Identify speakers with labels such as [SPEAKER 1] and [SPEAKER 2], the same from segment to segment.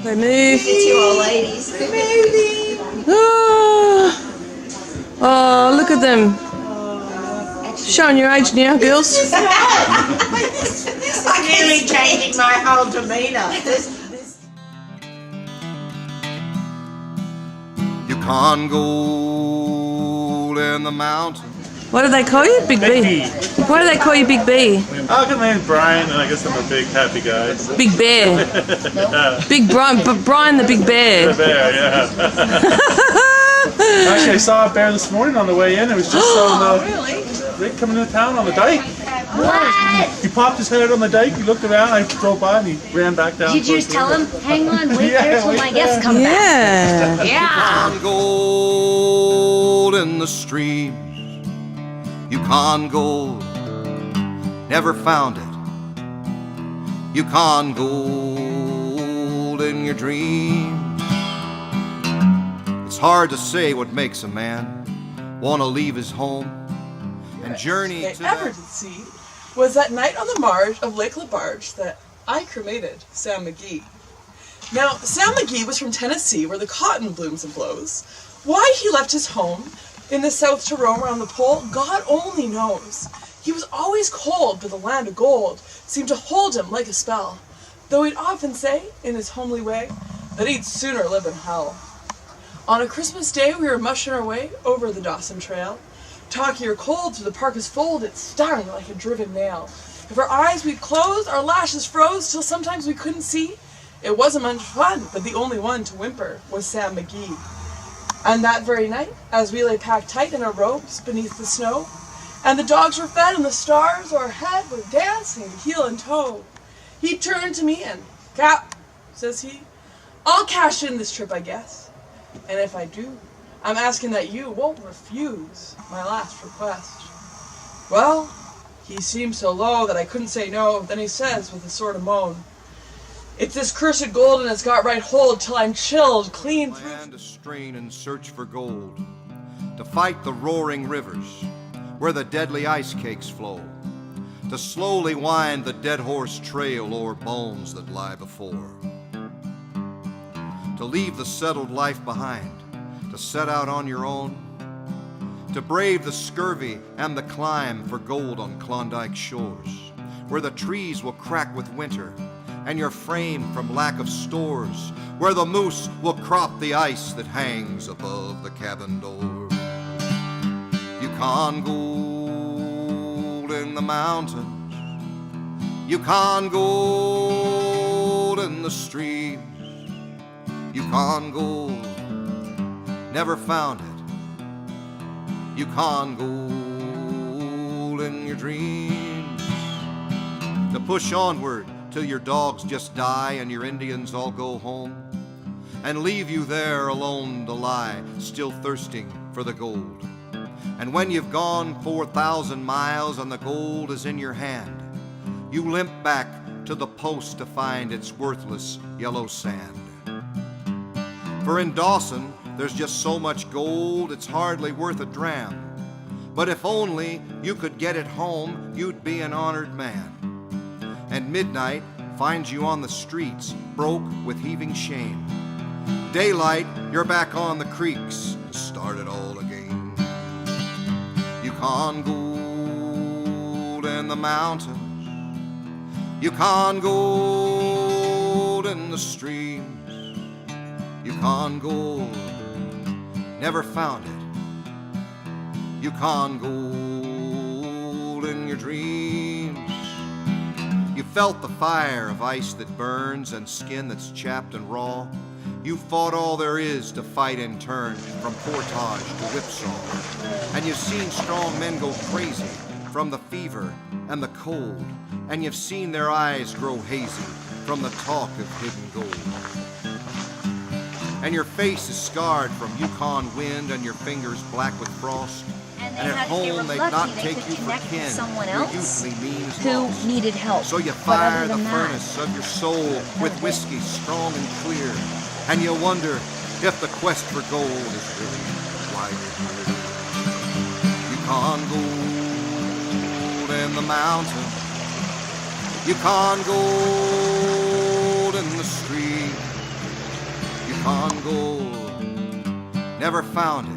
[SPEAKER 1] They move.
[SPEAKER 2] Two old ladies.
[SPEAKER 1] Oh, look at them. Showing your age now, girls.
[SPEAKER 2] I'm really changing my whole demeanour.
[SPEAKER 3] Yukon gold in the mountains.
[SPEAKER 1] What do they call you? Big B? Why do they call you Big B?
[SPEAKER 4] Oh, because my name's Brian, and I guess I'm a big happy guy.
[SPEAKER 1] Big Bear. Big Brian, but Brian the Big Bear.
[SPEAKER 4] The bear, yeah. Actually, I saw a bear this morning on the way in. It was just on the right coming into town on the dike.
[SPEAKER 2] What?
[SPEAKER 4] He popped his head out on the dike. He looked around. I drove by, and he ran back down.
[SPEAKER 2] Did you just tell him, hang on, wait there till my guests come back?
[SPEAKER 1] Yeah.
[SPEAKER 2] Yeah.
[SPEAKER 3] Yukon gold in the streams. Yukon gold, never found it. Yukon gold in your dreams. It's hard to say what makes a man want to leave his home and journey
[SPEAKER 5] I
[SPEAKER 3] to
[SPEAKER 5] ever did see was that night on the marge of Lake LaBarge that I cremated Sam McGee. Now, Sam McGee was from Tennessee, where the cotton blooms and blows. Why he left his home in the south to roam around the pole, God only knows. He was always cold, but the land of gold seemed to hold him like a spell, though he'd often say, in his homely way, that he'd sooner live in hell. On a Christmas day, we were mushing our way over the Dawson Trail. Talking or cold through the parka's fold, it stung like a driven nail. If our eyes we'd closed, our lashes froze till sometimes we couldn't see. It wasn't much fun, but the only one to whimper was Sam McGee. And that very night, as we lay packed tight in our robes beneath the snow, and the dogs were fed and the stars o'erhead were dancing heel and toe, he turned to me and, "Cap," says he, "I'll cash in this trip, I guess. And if I do, I'm asking that you won't refuse my last request." Well, he seemed so low that I couldn't say no. Then he says with a sort of moan, "It's this cursed gold and it's got right hold till I'm chilled clean through."
[SPEAKER 3] land to strain and search for gold, to fight the roaring rivers where the deadly ice cakes flow, to slowly wind the dead horse trail o'er bones that lie before, to leave the settled life behind, to set out on your own, to brave the scurvy and the climb for gold on Klondike shores, where the trees will crack with winter and your frame from lack of stores, where the moose will crop the ice that hangs above the cabin door. Yukon gold in the mountains, Yukon gold in the streams, Yukon gold, never found it. Yukon gold in your dreams. To push onward till your dogs just die and your Indians all go home, and leave you there alone to lie, still thirsting for the gold. And when you've gone 4,000 miles and the gold is in your hand, you limp back to the post to find its worthless yellow sand. For in Dawson, there's just so much gold, it's hardly worth a dram. But if only you could get it home, you'd be an honored man. And midnight finds you on the streets, broke with heaving shame. Daylight, you're back on the creeks to start it all again. Yukon gold in the mountains, Yukon gold in the streams, Yukon gold, never found it. Yukon gold in your dreams. You felt the fire of ice that burns and skin that's chapped and raw. You fought all there is to fight in turn, from portage to whipsaw. And you've seen strong men go crazy from the fever and the cold. And you've seen their eyes grow hazy from the talk of hidden gold. And your face is scarred from Yukon wind and your fingers black with frost. And at home they'd not take you for kin. Your youthly means
[SPEAKER 2] who
[SPEAKER 3] lost.
[SPEAKER 2] needed help.
[SPEAKER 3] So you
[SPEAKER 2] But
[SPEAKER 3] fire
[SPEAKER 2] other
[SPEAKER 3] the
[SPEAKER 2] than that,
[SPEAKER 3] furnace of your soul with whiskey strong and clear. And you wonder if the quest for gold is really why you're here. Yukon gold in the mountains, Yukon gold in the street, never found it.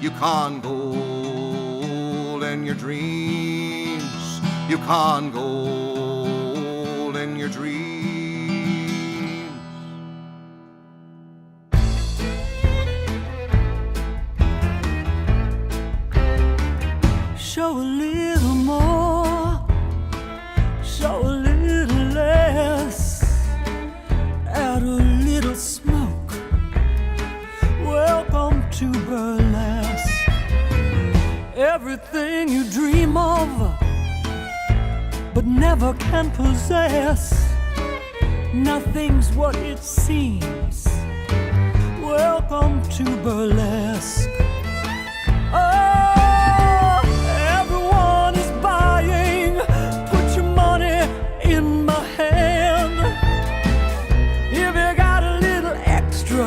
[SPEAKER 3] Yukon gold in your dreams, Yukon gold in your dreams.
[SPEAKER 6] Show a little more, show a little less, add a little smoke. Welcome to burlesque. Everything you dream of, but never can possess. Nothing's what it seems. Welcome to burlesque. Oh, everyone is buying. Put your money in my hand. If you got a little extra,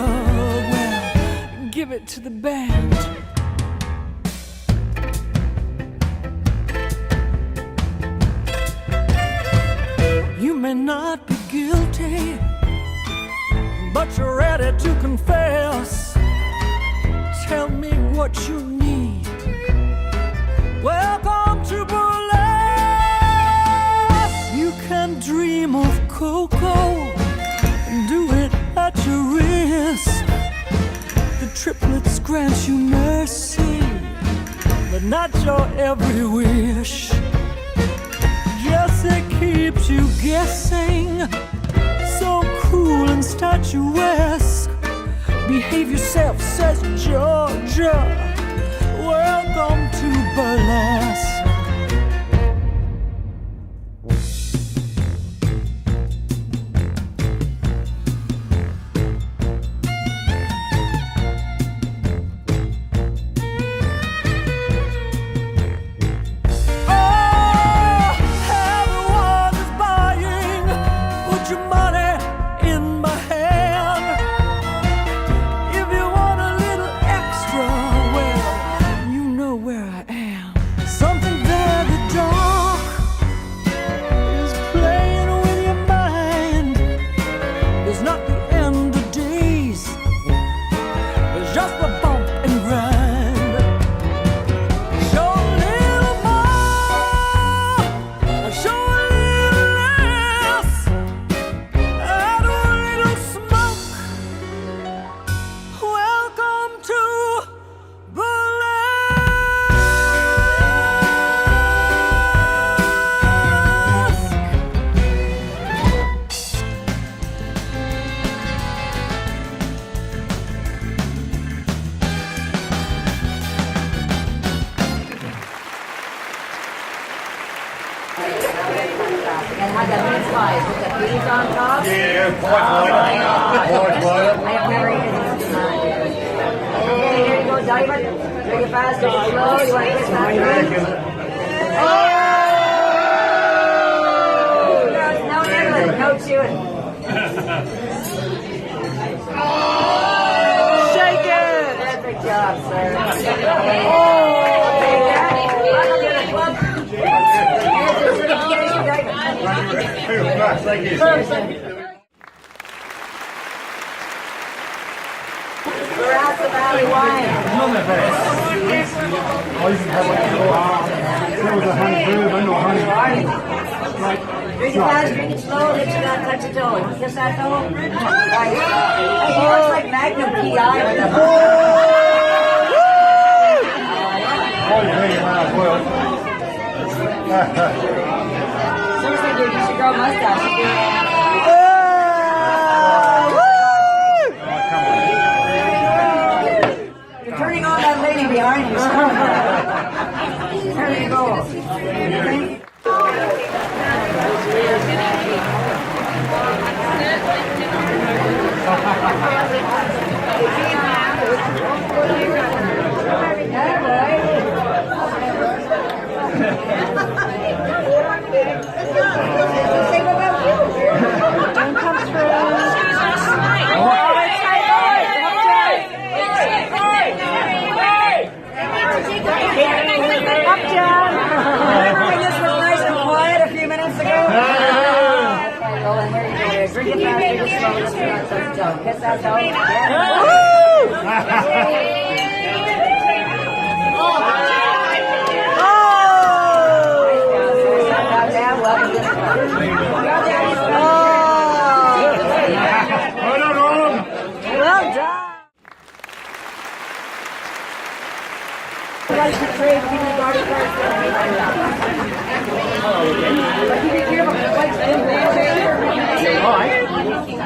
[SPEAKER 6] well, give it to the band. You may not be guilty, but you're ready to confess. Tell me what you need. Welcome to burlesque. You can dream of cocoa and do it at your risk. The triplets grant you mercy, but not your every wish. Yes, it keeps you guessing, so cruel and statuesque. Behave yourself, says Georgia. Welcome to burlesque.
[SPEAKER 7] And had the mince pies with the peas on top.
[SPEAKER 4] Yeah, quite right.
[SPEAKER 7] I have never eaten this tonight. Okay, here you go, David. Drink it fast, drink it slow. You want to kiss that drink? Oh! No nibbling, no chewing.
[SPEAKER 1] Shake it!
[SPEAKER 7] Perfect job, sir.
[SPEAKER 1] Oh!
[SPEAKER 4] Thank you.
[SPEAKER 7] Verasa Valley wine.
[SPEAKER 4] Not that bad. I used to have like a little, that was a honey brew, I know honey.
[SPEAKER 7] Drink it fast, drink it slow, lift it up, touch your toe. You kiss that toe? Right. Hey, he looks like Magnum PI with a...
[SPEAKER 4] Oh, yeah, you might as well.
[SPEAKER 7] Seriously, dude, you should grow a mustache. You're turning on that lady behind you. There you go. Don't come through. Up, John. Remember when this was nice and quiet a few minutes ago? Okay, Roland, here you go. Drink it fast, drink it slow, just do not touch your toe. Kiss that toe. Yeah.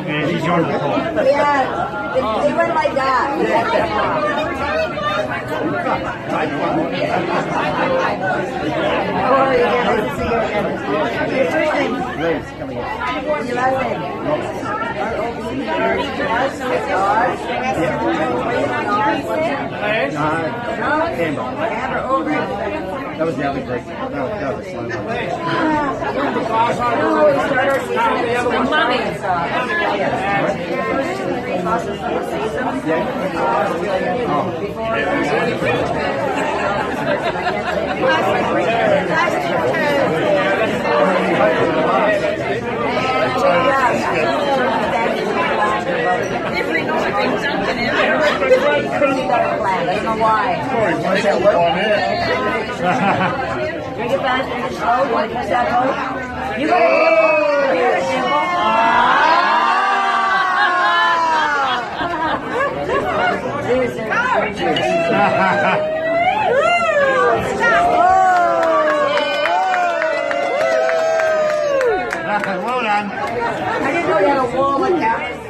[SPEAKER 4] And he's yours before.
[SPEAKER 7] Yeah, they went like that. How are you? Nice to see you again. Your first name? Liz, coming in. What's your last name? Amber, over.
[SPEAKER 4] That was the other break. That was a slow one.
[SPEAKER 7] I don't know why. Drink it fast, drink it slow. You want to catch that boat? You got a
[SPEAKER 4] Well done.
[SPEAKER 7] I didn't know you had a wall like that.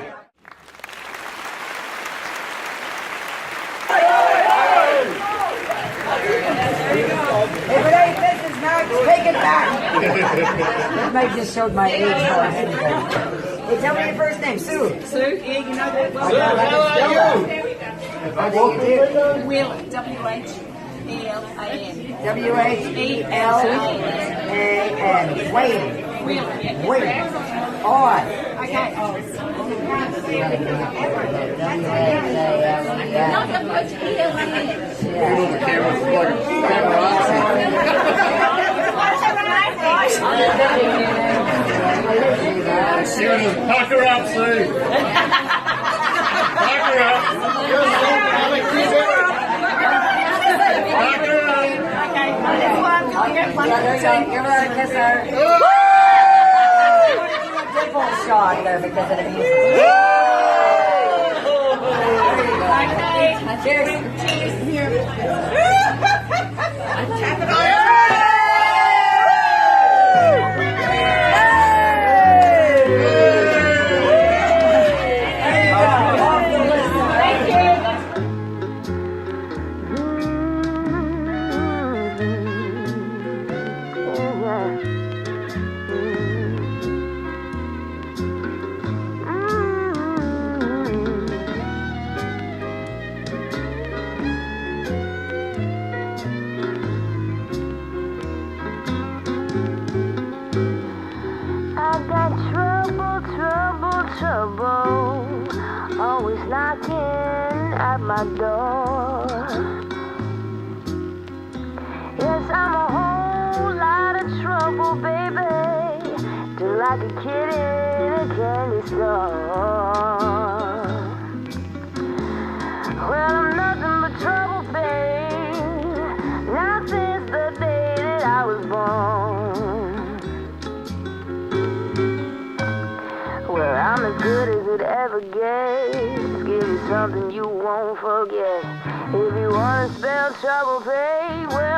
[SPEAKER 7] If it ain't Mrs. Max, take it back. This mic just showed my age. Hey, tell me your first name, Sue.
[SPEAKER 8] Sue, yeah, you know that.
[SPEAKER 7] What do you do?
[SPEAKER 8] Will, W-H-E-L-A-N.
[SPEAKER 7] W-H-E-L-A-N. Wade.
[SPEAKER 8] Will,
[SPEAKER 7] Wade. On.
[SPEAKER 8] okay.
[SPEAKER 7] Yeah.
[SPEAKER 4] Pack her up, Sue. Pack her up. Pack her up.
[SPEAKER 7] Give her a kiss her. Dimple shot there because of the music. Cheers.
[SPEAKER 9] trouble, always knocking at my door. Yes, I'm a whole lot of trouble, baby, just like a kid in a candy store. Well, I'm nothing but trouble, babe, not since the day that I was born. Well, I'm as good as it ever gets. Give you something you won't forget. If you wanna spell trouble, babe, well,